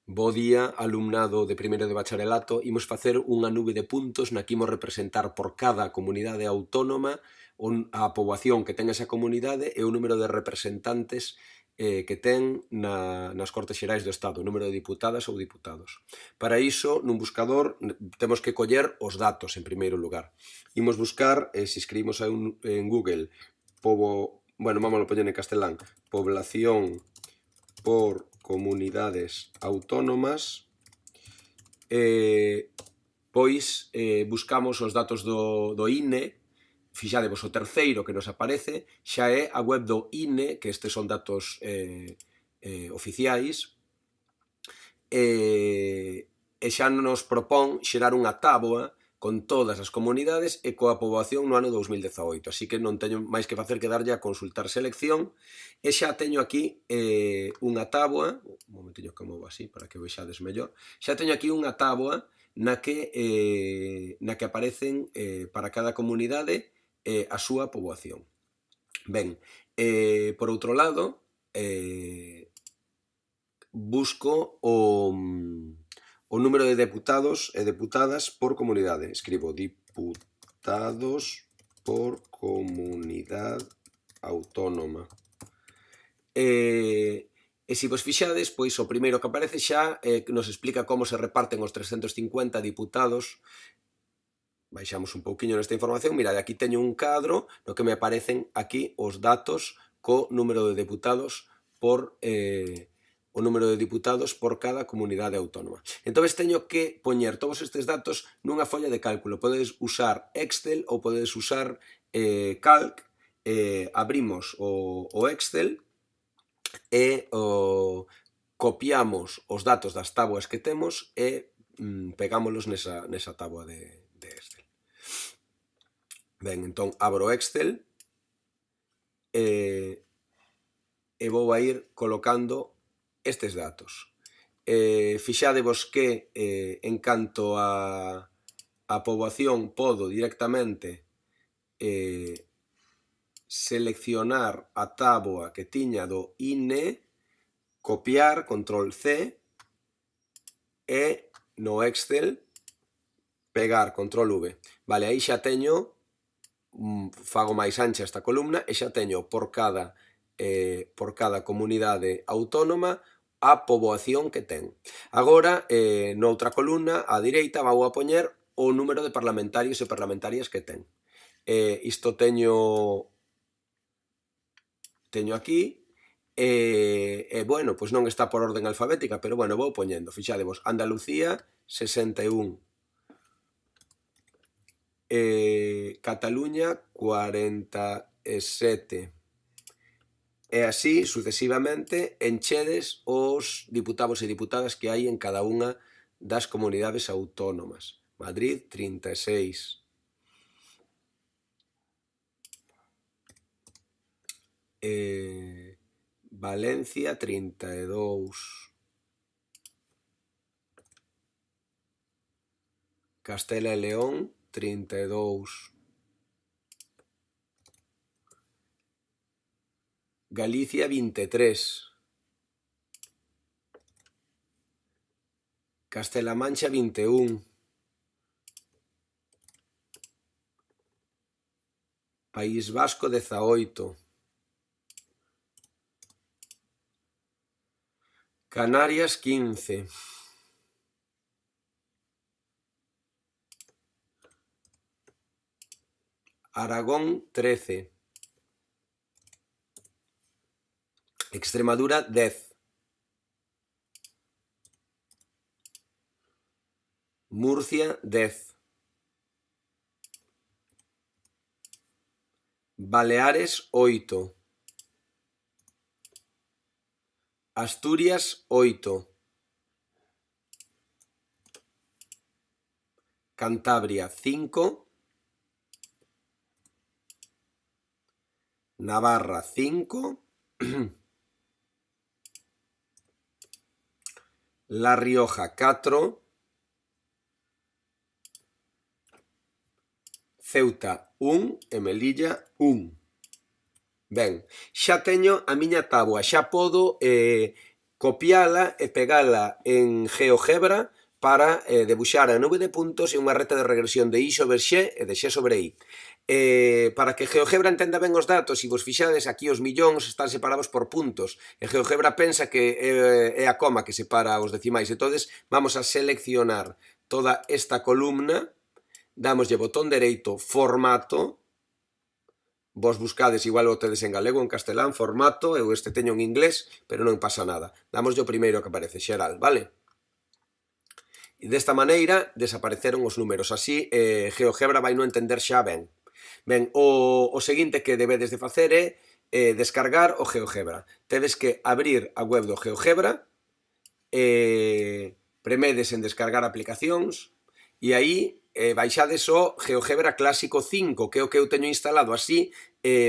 Bo día, alumnado de primeiro de bacharelato. Imos facer unha nube de puntos na que imos representar por cada comunidade autónoma a poboación que ten esa comunidade e o número de representantes que ten nas Cortes Xerais do Estado, o número de diputadas ou diputados. Para iso, nun buscador, temos que coller os datos en primeiro lugar. Imos buscar, se escribimos en Google, vamos a poñer en castelán, población por comunidades autónomas, pois buscamos os datos do INE. Fixadevos, o terceiro que nos aparece xa é a web do INE, que estes son datos oficiais, e xa nos propón xerar unha táboa con todas as comunidades e coa poboación no ano 2018, así que non teño máis que facer que darlle a consultar selección e xa teño aquí unha táboa, un momentinho que movo así para que vexades mellor, xa teño aquí unha táboa na que aparecen para cada comunidade a súa poboación. Ben, por outro lado, busco o número de deputados e deputadas por comunidade. Escribo diputados por comunidade autónoma. E se vos fixades, pois o primeiro que aparece xa nos explica como se reparten os 350 diputados. Baixamos un pouquiño nesta información. Mirade, aquí teño un cadro no que me aparecen aquí os datos co número de deputados por o número de diputados por cada comunidade autónoma. Entón, teño que poñer todos estes datos nunha folla de cálculo. Podedes usar Excel ou podedes usar Calc. Abrimos o Excel e copiamos os datos das táboas que temos e pegámolos nesa táboa de Excel. Ben, entón abro Excel e vou a ir colocando estes datos. Fixadevos que en canto a poboación podo directamente seleccionar a táboa que tiña do INE, copiar, control C, e no Excel pegar, control V. Vale, aí xa teño, fago máis ancha esta columna e xa teño por cada comunidade autónoma a poboación que ten. Agora, noutra columna, á direita, vou a poñer o número de parlamentarios e parlamentarias que ten. Isto teño aquí, bueno, pois non está por orden alfabética, pero bueno, vou poñendo. Fixadevos, Andalucía, 61. Cataluña, 47. E así, sucesivamente, enchedes os diputados e diputadas que hai en cada unha das comunidades autónomas. Madrid, 36. Valencia, 32. Castela e León, 32. Galicia, 23. Castela Mancha, 21. País Vasco, 18. Canarias, 15. Aragón, 13. Extremadura, 10. Murcia, 10. Baleares, 8. Asturias, 8. Cantabria, 5. Navarra, 5. La Rioja, 4. Ceuta, 1 e Melilla, 1. Ben, xa teño a miña táboa, xa podo copiala e pegala en GeoGebra para debuxar a nube de puntos e unha reta de regresión de I sobre X e de X sobre I. Para que GeoGebra entenda ben os datos, se vos fixades, aquí os millóns están separados por puntos, e GeoGebra pensa que é a coma que separa os decimais. Entonces vamos a seleccionar toda esta columna, damoslle botón dereito, formato, vos buscades, igual o tedes en galego, en castelán, formato, eu este teño en inglés, pero non pasa nada. Damoslle o primeiro que aparece, xeral, vale? E desta maneira desapareceron os números, así GeoGebra vai non entender xa ben. Ben, o seguinte que debedes de facer é descargar o GeoGebra. Tedes que abrir a web do GeoGebra, premedes en descargar aplicacións, e aí baixades o GeoGebra Clásico 5, que é o que eu teño instalado, así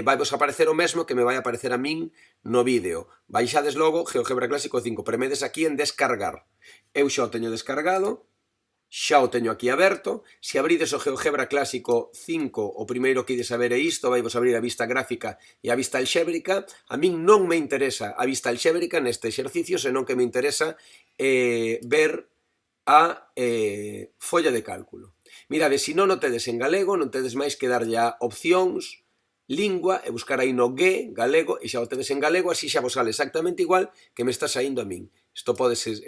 vai vos aparecer o mesmo que me vai aparecer a min no vídeo. Baixades logo GeoGebra Clásico 5, premedes aquí en descargar. Eu xa o teño descargado, xa o teño aquí aberto. Se abrides o GeoGebra Clásico 5, o primeiro que ides a ver é isto, vai vos abrir a vista gráfica e a vista alxébrica. A min non me interesa a vista alxébrica neste exercicio, senón que me interesa ver a folla de cálculo. Mirade, se non o tedes en galego, non tedes máis que darlle a opcións, lingua, e buscar aí no G, galego, e xa o tedes en galego, así xa vos sale exactamente igual que me está saindo a min. Isto podese,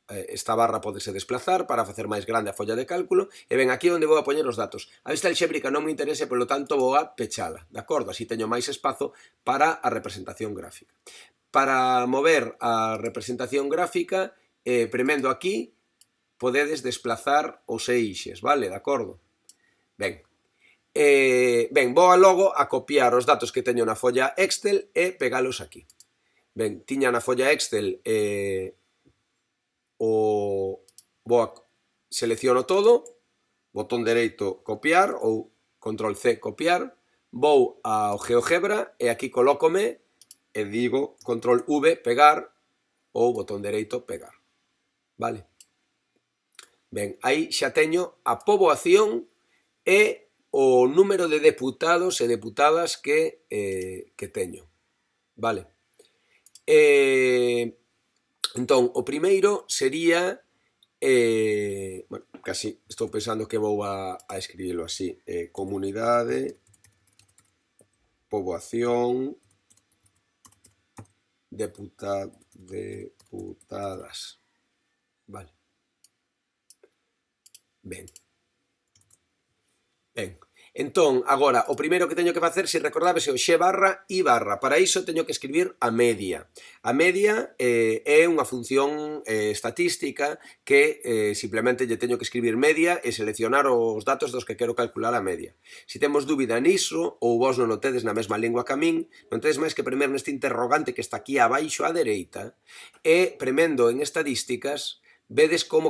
esta barra podese desplazar para facer máis grande a folla de cálculo, e ben, aquí onde vou a poñer os datos. A vista alxébrica non me interese, polo tanto vou a pechala, de acordo? Así teño máis espazo para a representación gráfica. Para mover a representación gráfica, premendo aquí, podedes desplazar os eixes, vale? De acordo? Ben, vou logo a copiar os datos que teño na folla Excel e pegalos aquí. Ben, tiña na folla Excel selecciono todo, botón dereito copiar ou control C copiar, vou ao GeoGebra e aquí colócome e digo control V pegar ou botón dereito pegar, vale? Ben, aí xa teño a poboación e o número de deputados e deputadas que teño, vale? Entón, o primeiro sería, bueno, casi estou pensando que vou a escribilo así, comunidade, poboación, deputadas, vale? Ben. Ben. Entón, agora, o primeiro que teño que facer, se recordades, é o X barra I barra. Para iso teño que escribir a media. A media é unha función estatística que simplemente lle teño que escribir media e seleccionar os datos dos que quero calcular a media. Se temos dúbida niso, ou vos non o tedes na mesma lingua que a min, non tedes máis que premer neste interrogante que está aquí abaixo á dereita e premendo en estadísticas vedes como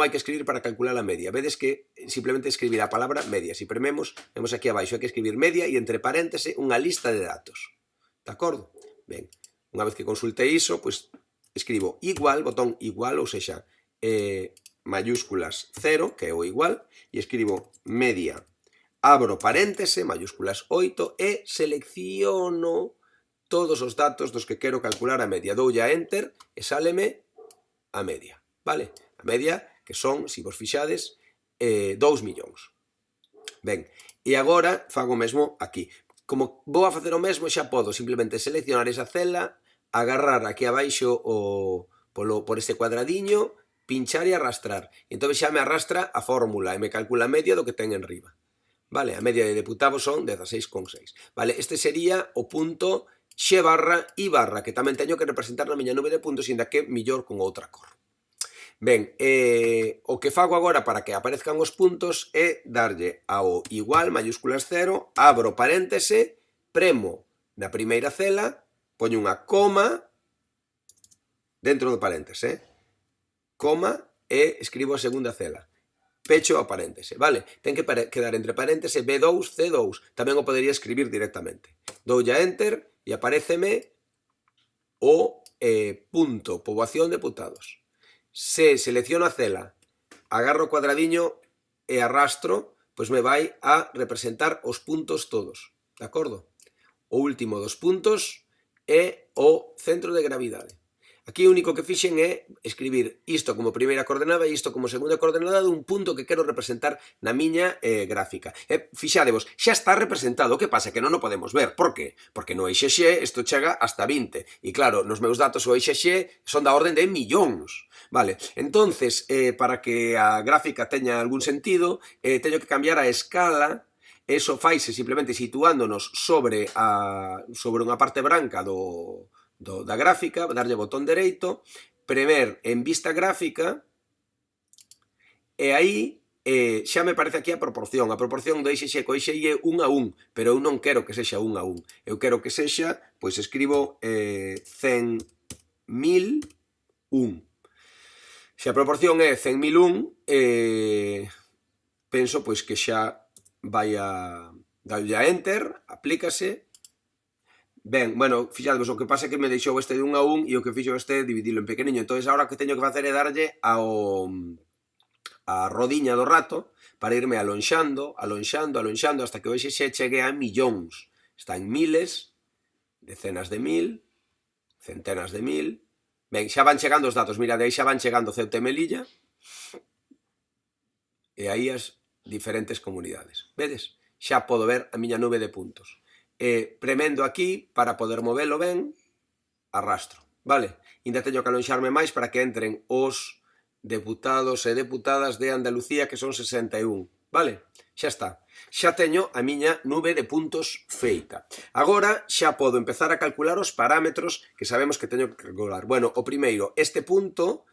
hai que escribir para calcular a media. Vedes que simplemente escribir a palabra media. Se prememos, vemos aquí abaixo, hai que escribir media e entre paréntese unha lista de datos. De acordo? Ben, unha vez que consultei iso, pois escribo igual, botón igual, ou sexa, mayúsculas 0, que é o igual, e escribo media. Abro paréntese, mayúsculas 8, e selecciono todos os datos dos que quero calcular a media. Doulle a enter e sáleme a media. Vale? A media, que son, se vos fixades, 2 millóns. Ben, e agora fago o mesmo aquí. Como vou a facer o mesmo, xa podo simplemente seleccionar esa cela, agarrar aquí abaixo por este cuadradiño, pinchar e arrastrar. Entón xa me arrastra a fórmula e me calcula a media do que ten en riba. Vale, a media de deputados son 16,6. Vale, este sería o punto X barra I barra, que tamén teño que representar na miña nube de puntos, inda que millor con outra cor. Ben, o que fago agora para que aparezcan os puntos é darlle ao igual, mayúsculas 0, abro paréntese, premo na primeira cela, poño unha coma dentro do paréntese, coma, e escribo a segunda cela. Pecho o paréntese, vale? Ten que quedar entre paréntese B2, C2. Tamén o podería escribir directamente. Doulle a enter e aparéceme o punto, poboación deputados. Se selecciono a cela, agarro o cuadradiño e arrastro, pois me vai a representar os puntos todos, de acordo? O último dos puntos é o centro de gravidade. Aquí o único que fixen é escribir isto como primeira coordenada e isto como segunda coordenada dun punto que quero representar na miña gráfica. Fixadevos, xa está representado, o que pasa que non o podemos ver. Por qué? Porque no eixe X isto chega hasta 20. E claro, nos meus datos o eixe X son da orden de millóns. Vale, entonces, para que a gráfica teña algún sentido, teño que cambiar a escala. Eso faise simplemente situándonos sobre unha parte branca da gráfica, darlle botón dereito, prever en vista gráfica, e aí xa me parece aquí a proporción do eixe X co eixe Y é 1 a 1, pero eu non quero que sexa 1 a 1, eu quero que sexa, pois escribo 100.000 1. Se a proporción é 100.001, penso pois que xa vai a darlle a enter, aplícase. Ben, bueno, fixadvos, o que pasa é que me deixou este de 1 a 1 e o que fixo este dividilo en pequeniño. Entón, agora o que teño que facer é darlle a rodiña do rato para irme alonxando hasta que o eixe chegue a millóns. Está en miles, decenas de mil, centenas de mil. Ben, xa van chegando os datos, mira, de aí xa van chegando Ceuta e Melilla e aí as diferentes comunidades. Vedes? Xa podo ver a miña nube de puntos. Premendo aquí para poder movelo ben, arrastro, vale? Ainda teño que alonxarme máis para que entren os deputados e deputadas de Andalucía, que son 61, vale? Xa está. Xa teño a miña nube de puntos feita. Agora xa podo empezar a calcular os parámetros que sabemos que teño que calcular. Bueno, o primeiro, este punto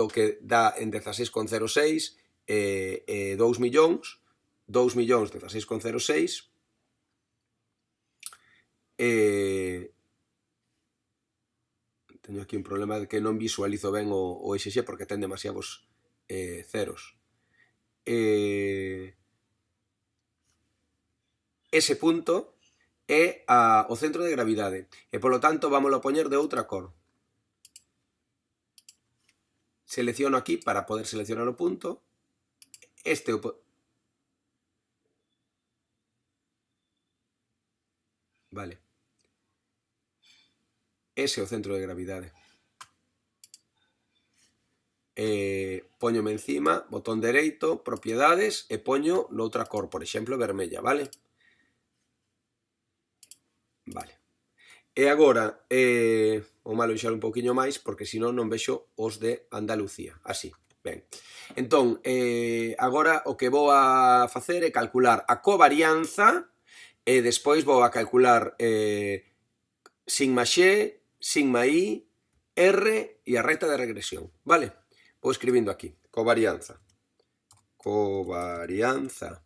que dá en 16,06 2 millóns, 2 millóns 16,06, teño aquí un problema de que non visualizo ben o eixe X porque ten demasiados ceros. Ese punto é o centro de gravidade e polo tanto vámoslo a poñer de outra cor. Selecciono aquí para poder seleccionar o punto. Vale. Ese é o centro de gravidade. Póñome encima, botón dereito, propiedades, e poño noutra cor, por exemplo, vermella, vale? Vale. E agora, vou alonxar un pouquiño máis, porque senón non vexo os de Andalucía. Así, ben. Entón, agora o que vou a facer é calcular a covarianza, e despois vou a calcular sigma X, sigma Y, R e a recta de regresión, vale? Vou escribindo aquí, covarianza. Covarianza.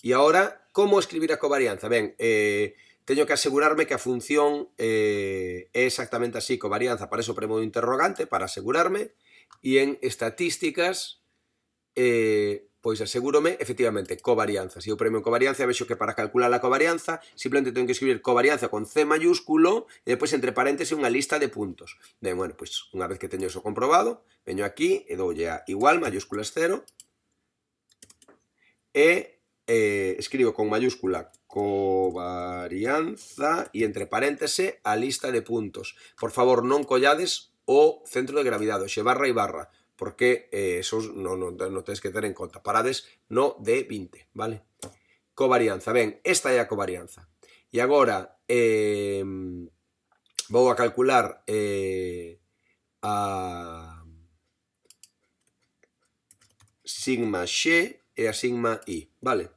E agora, como escribir a covarianza? Ben, teño que asegurarme que a función é exactamente así, covarianza, para eso premo o interrogante, para asegurarme, e en estatísticas, pois asegúrome, efectivamente, covarianza. Se eu premio covarianza, vexo que para calcular a covarianza simplemente tengo que escribir covarianza con C mayúsculo e depois entre paréntesis unha lista de puntos. Ben, bueno, pois unha vez que teño eso comprobado, veño aquí e doulle a igual, mayúsculas 0, e escribo con mayúscula covarianza e entre paréntesis a lista de puntos. Por favor, non collades o centro de gravidade, o xe barra e barra, porque esos non tens que ter en conta. Parades no de 20, vale? Covarianza, ben, esta é a covarianza. E agora vou a calcular a sigma X e a sigma Y, vale?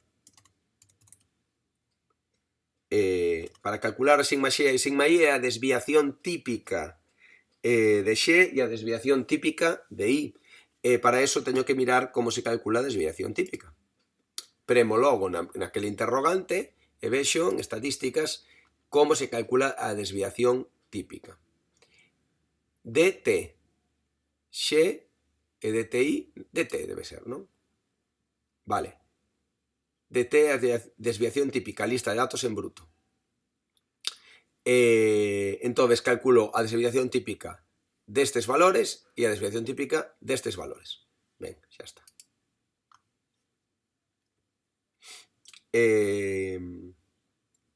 Para calcular a sigma X e a sigma Y é a desviación típica de X e a desviación típica de Y. Para eso teño que mirar como se calcula a desviación típica. Premo logo naquele interrogante e vexo en estatísticas como se calcula a desviación típica. dt X e dt Y, dt debe ser, non? Vale. dt é a desviación típica, lista de datos en bruto. Entón, calculo a desviación típica destes valores e a desviación típica destes valores. Ben, xa está.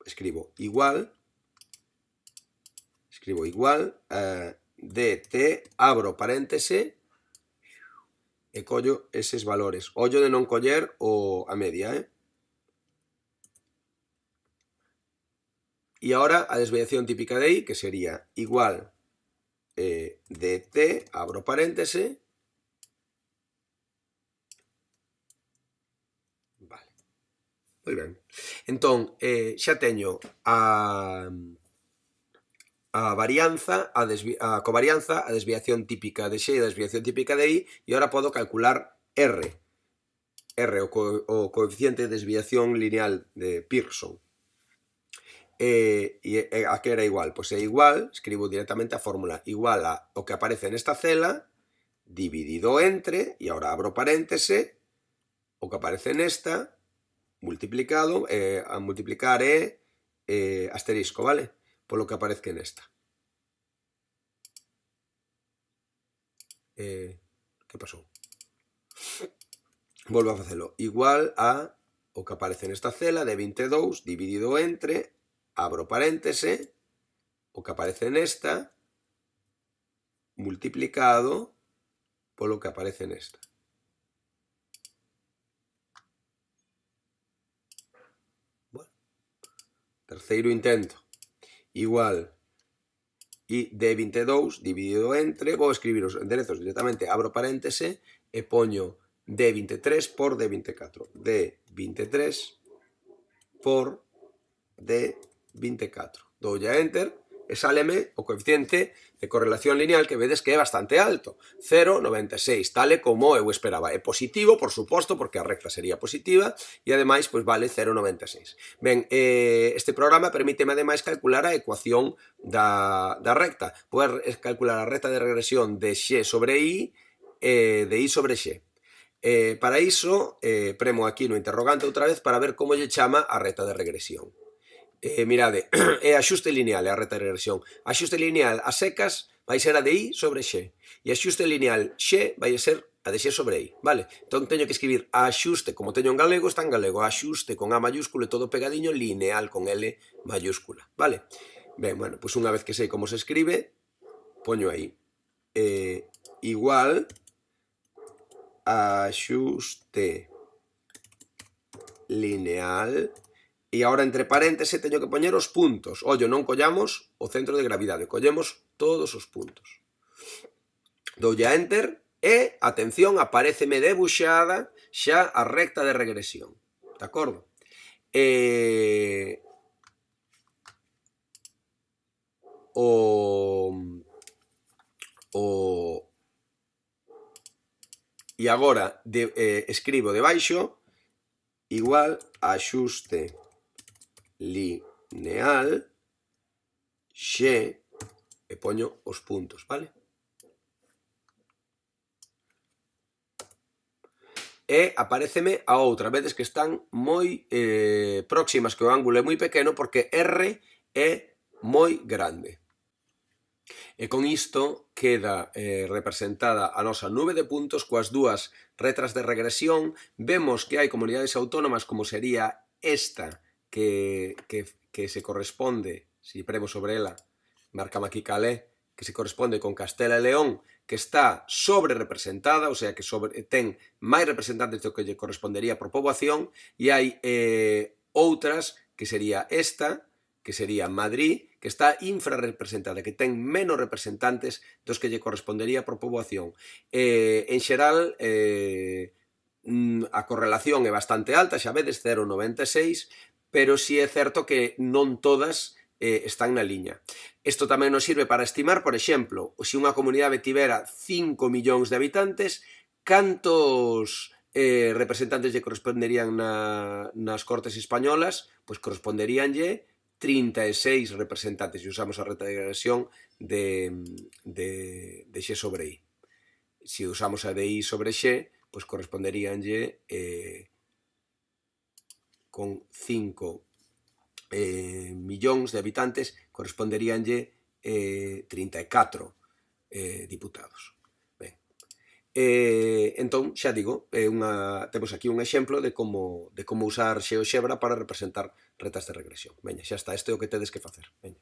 Escribo igual dt, abro paréntese, e collo eses valores. Ollo de non coller a media, E agora a desviación típica de I, que sería igual dt, abro paréntese, vale, moi ben. Entón, xa teño a varianza, a covarianza, a desviación típica de X e a desviación típica de I, e agora podo calcular R. R, o coeficiente de desviación lineal de Pearson. E a que era igual? Pois é igual, escribo directamente a fórmula, igual a o que aparece nesta cela, dividido entre, e agora abro paréntese, o que aparece nesta, multiplicado, a multiplicar é asterisco, vale? Polo que aparezca nesta. Que pasou? Volvo a facelo. Igual a o que aparece nesta cela de 22 dividido entre, abro paréntese, o que aparece nesta, multiplicado polo que aparece nesta. Bueno, terceiro intento. Igual e de 22 dividido entre, vou escribir os enderezos directamente, abro paréntese e poño D23 por D24. D23 por D24. Doulle a Enter e sáleme o coeficiente de correlación lineal que vedes que é bastante alto, 0,96, tal e como eu esperaba. É positivo, por suposto, porque a recta sería positiva, e ademais, pois vale 0,96. Ben, este programa permíteme ademais calcular a ecuación da recta. Poder calcular a recta de regresión de X sobre Y e de Y sobre X. Para iso, premo aquí no interrogante outra vez para ver como lle chama a recta de regresión. Mirade, é axuste lineal, é a recta de regresión. Axuste lineal a secas vai ser a de Y sobre X. E axuste lineal X vai ser a de X sobre Y, vale? Entón teño que escribir axuste, como teño en galego, está en galego, axuste con A mayúscula e todo pegadiño, lineal con L mayúscula, vale? Ben, bueno, pois unha vez que sei como se escribe, poño aí igual axuste lineal. E agora entre paréntese teño que poñer os puntos. Ollo, non collamos o centro de gravidade, collemos todos os puntos. Doulle a Enter e, atención, apareceme debuxada xa a recta de regresión. De acordo? E agora escribo debaixo igual axuste lineal X e poño os puntos, vale? E apareceme a outra, vedes que están moi próximas, que o ángulo é moi pequeno porque R é moi grande. E con isto queda representada a nosa nube de puntos coas dúas retras de regresión. Vemos que hai comunidades autónomas como sería esta que se corresponde, se premo sobre ela, marcame aquí cal é, que se corresponde con Castela e León, que está sobre representada, o sea que ten máis representantes do que lle correspondería por poboación, e hai outras que sería esta, que sería Madrid, que está infrarrepresentada, que ten menos representantes dos que lle correspondería por poboación. En xeral, a correlación é bastante alta, xa vedes, 0,96, pero si é certo que non todas están na liña. Isto tamén nos sirve para estimar, por exemplo, se unha comunidade tivera 5 millóns de habitantes, cantos representantes lle corresponderían nas Cortes españolas? Pois corresponderíanlle 36 representantes, e usamos a recta de regresión de X sobre Y. Se usamos a de Y sobre X, pois corresponderíanlle con 5 millóns de habitantes, corresponderíanlle 34 diputados. Ben, entón, xa digo, temos aquí un exemplo de como usar GeoGebra para representar retas de regresión. Veña, xa está, isto é o que tedes que facer. Veña.